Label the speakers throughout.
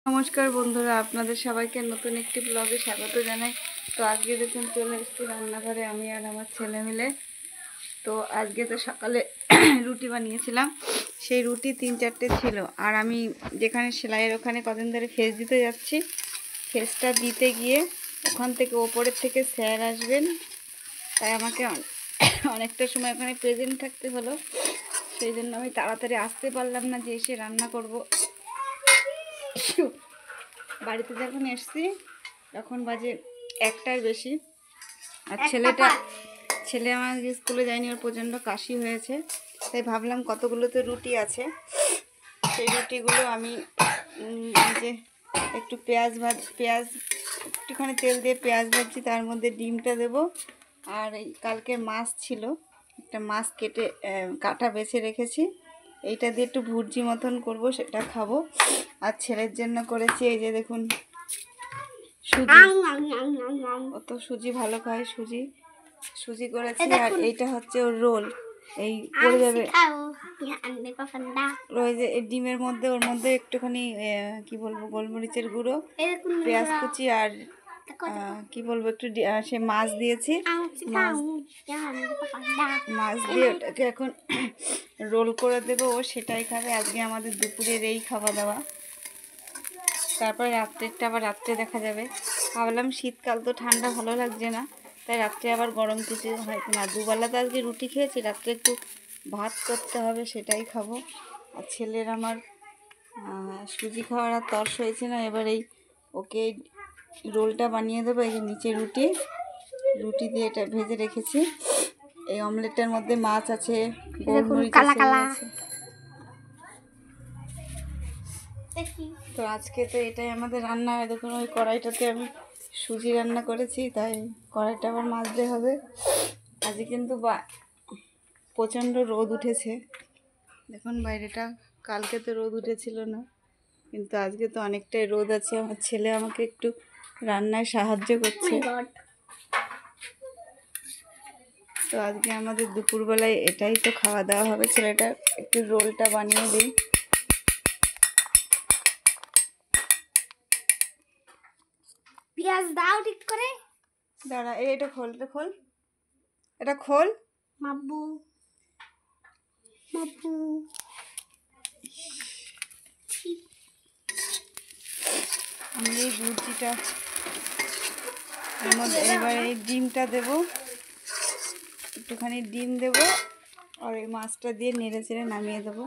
Speaker 1: নমস্কার বন্ধুরা, আপনাদের সবাইকে নতুন একটি ব্লগে স্বাগত জানাই। তো আজকে দেখুন চলে এসেছি রান্নাঘরে আমি আর আমার ছেলে মিলে। তো আজকে তো সকালে রুটি বানিয়েছিলাম, সেই রুটি 3-4টে ছিল। আর আমি যেখানে সেলাইয়ের ওখানে কদিন ধরে ফেস দিতে যাচ্ছি, ফেসটা দিতে গিয়ে ওখান থেকে ওপরের থেকে স্যার আসবেন, তাই আমাকে অনেকটা সময় ওখানে প্রেজেন্ট থাকতে হলো। সেই জন্য আমি তাড়াতাড়ি আসতে পারলাম না যে এসে রান্না করব। বাড়িতে যখন এসছি তখন বাজে 1টার বেশি। আর ছেলে আমার স্কুলে যায়নি, ওর প্রচণ্ড কাশি হয়েছে, তাই ভাবলাম কতগুলো তো রুটি আছে, সেই রুটিগুলো আমি যে একটু পেঁয়াজ একটুখানি তেল দিয়ে পেঁয়াজ ভাজছি, তার মধ্যে ডিমটা দেব। আর এই কালকে মাছ ছিল, একটা মাছ কাটা বেছে রেখেছি, এইটা দিয়ে একটু ভুর্জি মতন করব, সেটা খাবো। আর ছেলের জন্য করেছি এই যে দেখুন সুজি, ও তো সুজি ভালো খায়, সুজি করেছি। আর এইটা হচ্ছে ওর রোল, এই পড়ে যাবে ওই যে ডিমের মধ্যে, ওর মধ্যে একটুখানি কি বলবো গোলমরিচের গুঁড়ো, পেঁয়াজ কুচি আর কি বলবো একটু সে মাছ দিয়েছি, মাছ দিয়ে ওটাকে এখন রোল করে দেবো, ও সেটাই খাবে। আজকে আমাদের দুপুরের এই খাওয়া দাওয়া, তারপরে রাত্রেরটা আবার রাত্রে দেখা যাবে। ভাবলাম শীতকাল তো ঠান্ডা ভালো লাগছে না, তাই রাত্রে আবার গরম কিছু হয়তো না, দুবেলা তো আজকে রুটি খেয়েছি, রাত্রে একটু ভাত করতে হবে, সেটাই খাবো। আর ছেলের আমার সুজি খাওয়ার আর তর্স হয়েছে না, এবার ওকে রোলটা বানিয়ে দেবো। এই যে নিচে রুটি দিয়ে এটা ভেজে রেখেছি, এই অমলেটটার মধ্যে মাছ আছে, গোলমরিচ আছে। তো আজকে তো এটাই আমাদের রান্না। দেখুন ওই কড়াইটাতে আমি সুজি রান্না করেছি, তাই কড়াইটা আবার মাজতে হবে। আজকে কিন্তু প্রচণ্ড রোদ উঠেছে, দেখুন বাইরেটা, কালকে তো রোদ উঠেছিল না, কিন্তু আজকে তো অনেকটাই রোদ আছে। আমার ছেলে আমাকে একটু রান্নায় সাহায্য করছে। তো আজকে আমাদের দুপুরবেলায় এটাই তো খাওয়া দাওয়া হবে। ছেলেটা একটু রোলটা বানিয়ে দিই।
Speaker 2: পেঁয়াজ দাও ঠিক করে,
Speaker 1: দাঁড়া, এটা খোল, এটা খোল
Speaker 2: মাব্বু।
Speaker 1: আমি এই ভুজিটা এর মধ্যে এবার এই ডিমটা দেবো, একটুখানি ডিম দেবো, আর এই মাছটা দিয়ে নেড়ে চেড়ে নামিয়ে দেবো।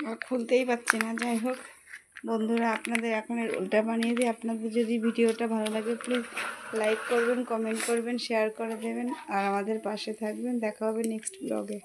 Speaker 1: আর খুলতেই পারছি না। যাই হোক বন্ধুরা, আপনাদের এখন রোলটা বানিয়ে দিই। আপনাদের যদি ভিডিওটা ভালো লাগে প্লিজ লাইক করবেন, কমেন্ট করবেন, শেয়ার করে দেবেন, আর আমাদের পাশে থাকবেন। দেখা হবে নেক্সট ব্লগে।